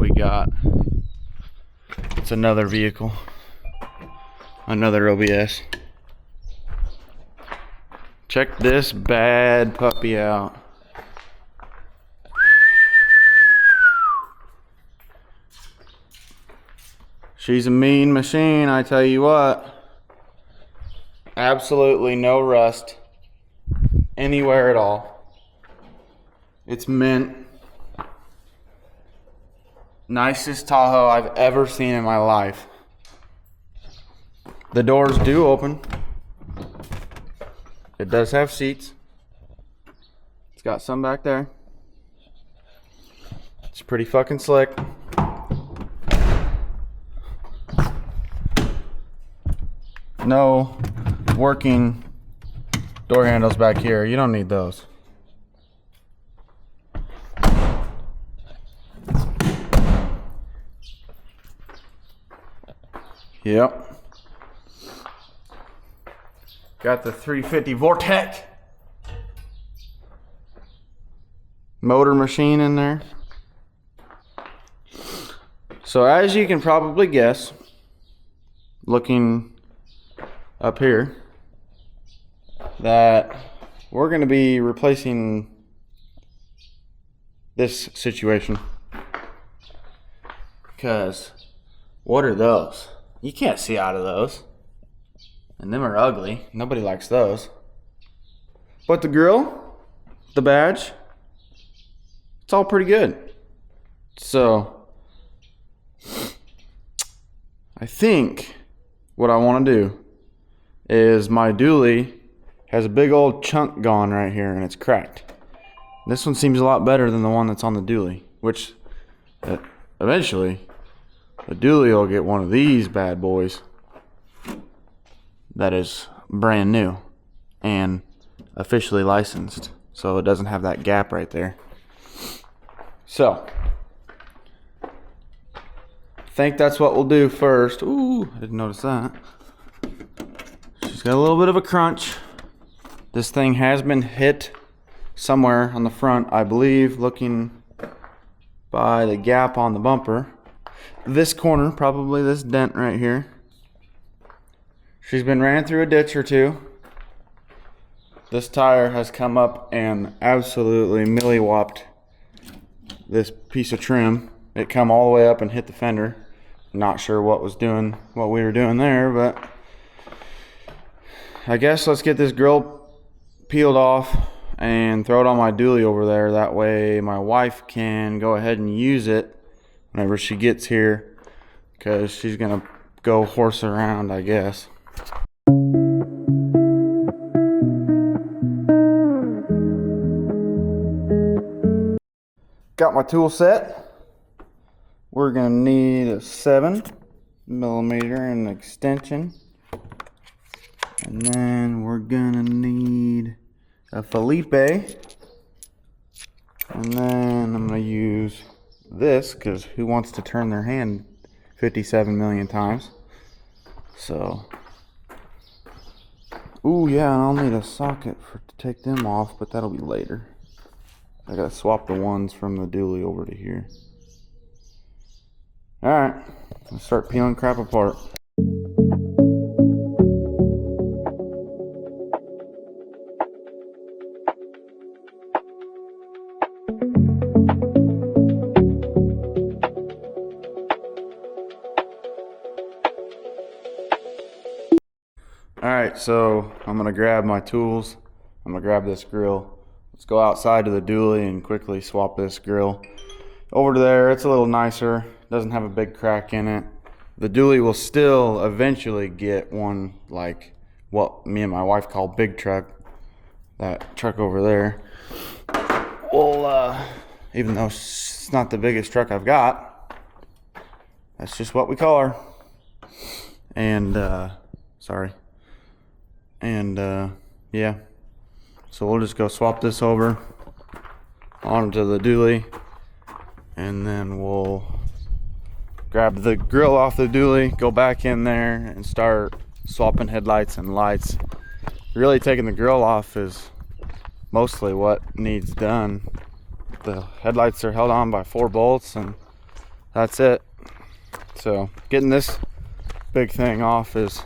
we got. It's another vehicle, another OBS. Check this bad puppy out. She's a mean machine, I tell you what. Absolutely no rust anywhere at all. It's mint. Nicest Tahoe I've ever seen in my life. The doors do open. It does have seats. It's got some back there. It's pretty fucking slick. No working door handles back here. You don't need those. Yep. Got the 350 Vortec motor machine in there. So as you can probably guess, looking up here, that we're going to be replacing this situation. Because what are those? You can't see out of those. And them are ugly. Nobody likes those. But the grill, the badge, it's all pretty good. So I think what I want to do is my dually has a big old chunk gone right here and it's cracked. This one seems a lot better than the one that's on the dually, which eventually the dually will get one of these bad boys that is brand new and officially licensed, so it doesn't have that gap right there. So I think that's what we'll do first. Ooh, I didn't notice that. She's got a little bit of a crunch. This thing has been hit somewhere on the front, I believe, looking by the gap on the bumper. This corner, probably this dent right here. She's been ran through a ditch or two. This tire has come up and absolutely milli-whopped this piece of trim. It come all the way up and hit the fender. Not sure what we were doing there, but I guess let's get this grill peeled off and throw it on my dually over there. That way my wife can go ahead and use it whenever she gets here, because she's gonna go horse around, I guess. Got my tool set. We're gonna need a 7mm and an extension, and then we're gonna need a Felipe, and then I'm gonna use this because who wants to turn their hand 57 million times? So, ooh yeah, I'll need a socket to take them off, but that'll be later. I gotta swap the ones from the dually over to here. Alright, let's start peeling crap apart. Alright, so I'm gonna grab my tools. I'm gonna grab this grill. Let's go outside to the dually and quickly swap this grill over to there. It's a little nicer, doesn't have a big crack in it. The dually will still eventually get one like what me and my wife call big truck. That truck over there. Well, even though it's not the biggest truck I've got, that's just what we call her. And yeah, so we'll just go swap this over onto the dually, and then we'll grab the grill off the dually, go back in there and start swapping headlights and lights. Really taking the grill off is mostly what needs done. The headlights are held on by 4 bolts, and that's it. So getting this big thing off is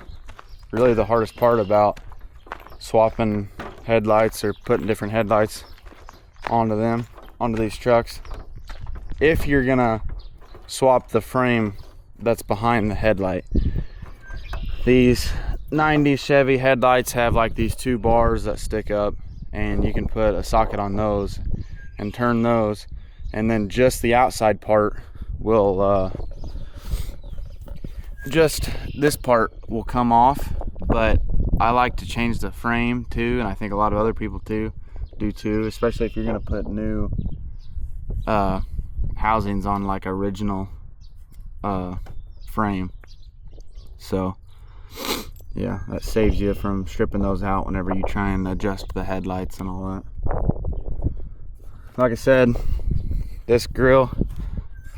really the hardest part about swapping headlights or putting different headlights onto these trucks. If you're gonna swap the frame that's behind the headlight, these 90 Chevy headlights have like these two bars that stick up, and you can put a socket on those and turn those, and then just the outside part will just this part will come off. But I like to change the frame too, and I think a lot of other people do too, especially if you're gonna put new housings on like original frame. So yeah, that saves you from stripping those out whenever you try and adjust the headlights and all that. Like I said, this grill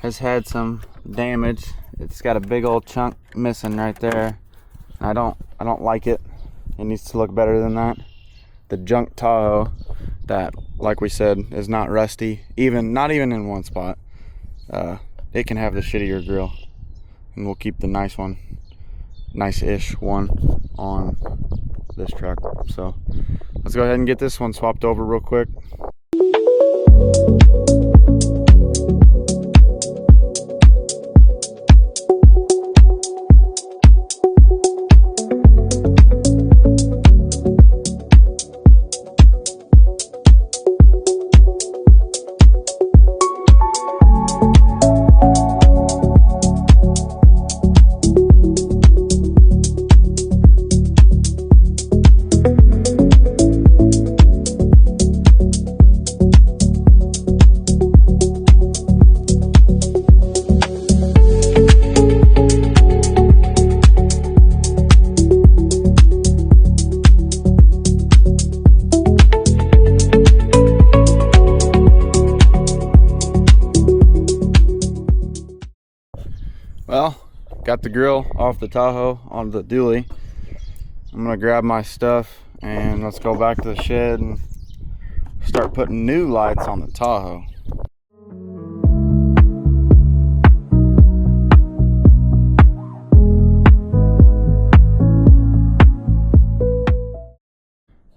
has had some damage. It's got a big old chunk missing right there. I don't like it. It needs to look better than that. The junk Tahoe that, like we said, is not rusty, not even in one spot. It can have the shittier grill, and we'll keep the nice-ish one on this truck. So let's go ahead and get this one swapped over real quick. Well, got the grill off the Tahoe on the dually. I'm gonna grab my stuff and let's go back to the shed and start putting new lights on the Tahoe.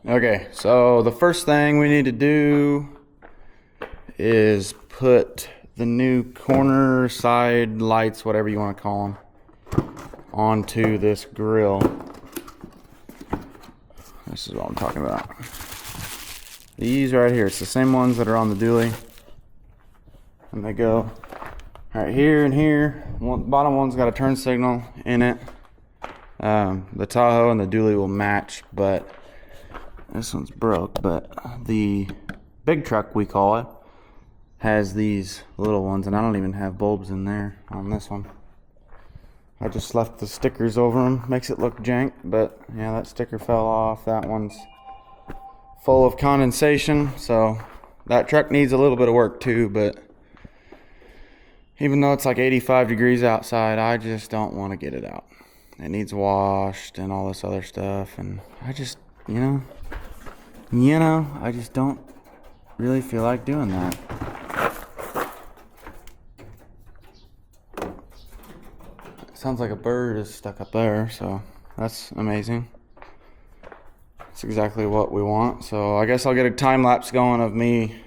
Okay, so the first thing we need to do is put the new corner side lights, whatever you want to call them, onto this grill. This is what I'm talking about. These right here, it's the same ones that are on the dually, and they go right here and here. One bottom one's got a turn signal in it. The Tahoe and the dually will match, but this one's broke. But the big truck, we call it, has these little ones, and I don't even have bulbs in there on this one. I just left the stickers over them. Makes it look jank, but yeah, that sticker fell off. That one's full of condensation, so that truck needs a little bit of work too. But even though it's like 85 degrees outside, I just don't want to get it out. It needs washed and all this other stuff, and I just, I just don't really feel like doing that. Sounds like a bird is stuck up there, so that's amazing. That's exactly what we want. So I guess I'll get a time lapse going of me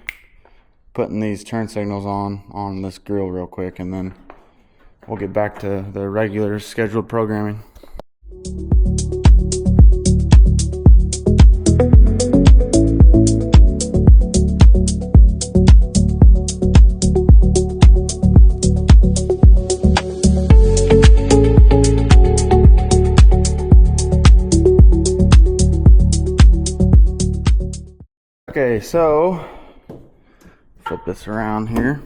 putting these turn signals on this grill real quick, and then we'll get back to the regular scheduled programming. Okay, so flip this around here.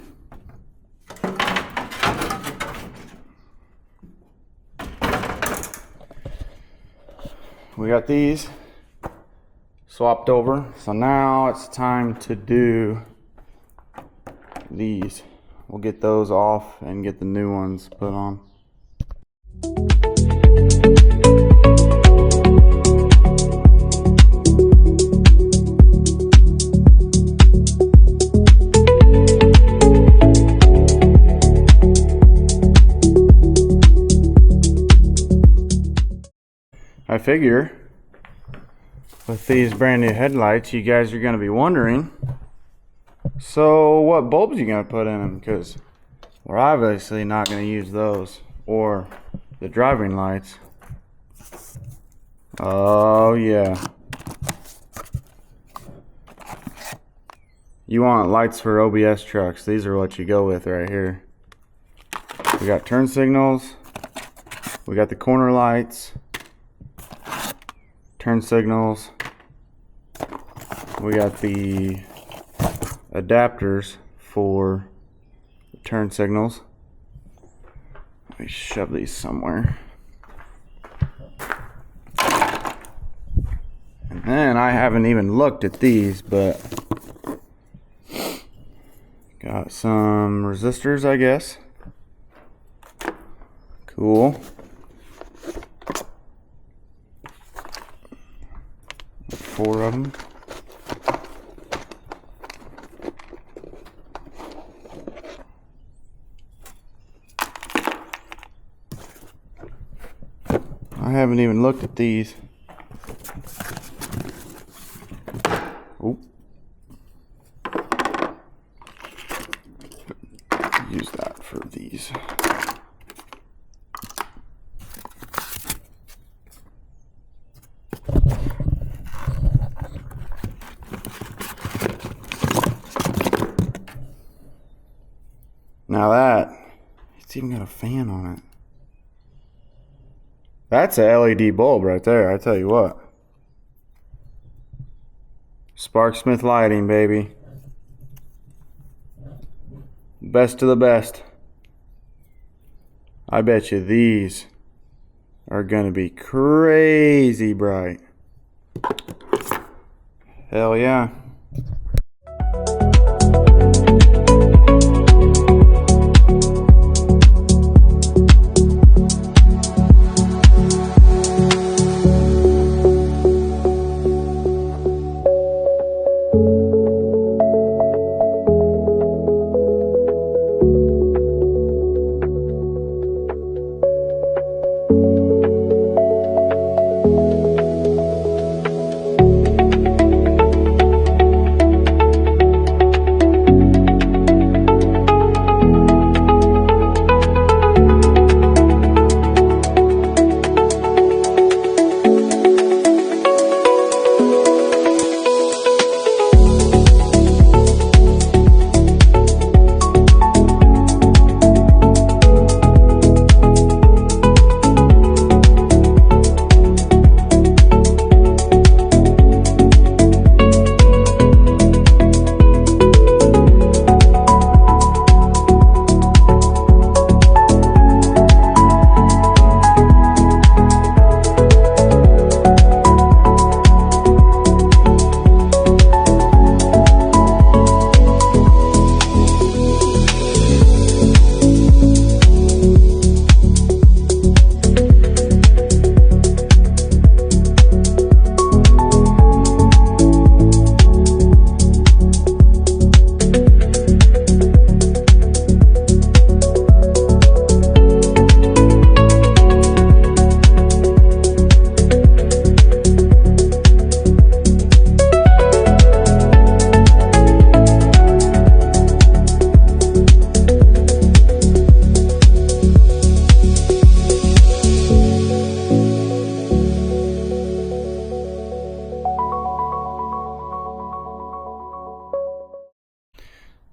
We got these swapped over, so now it's time to do these. We'll get those off and get the new ones put on. figure with these brand new headlights, you guys are going to be wondering, so what bulbs are you going to put in them? Because we're obviously not going to use those or the driving lights. Oh yeah. You want lights for OBS trucks, these are what you go with right here. We got turn signals, we got the corner lights, turn signals, we got the adapters for the turn signals. Let me shove these somewhere. And then I haven't even looked at these, but got some resistors, I guess. Cool. Four of them. I haven't even looked at these. Oh. Use that for these. Now that, it's even got a fan on it. That's a LED bulb right there, I tell you what. Sparksmith lighting, baby. Best of the best. I bet you these are gonna be crazy bright. Hell yeah.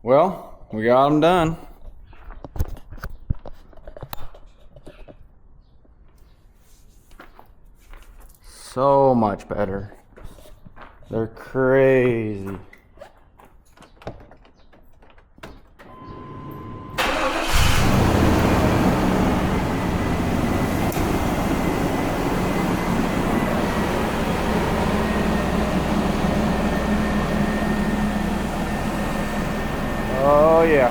Well, we got them done. So much better. They're crazy. Oh yeah.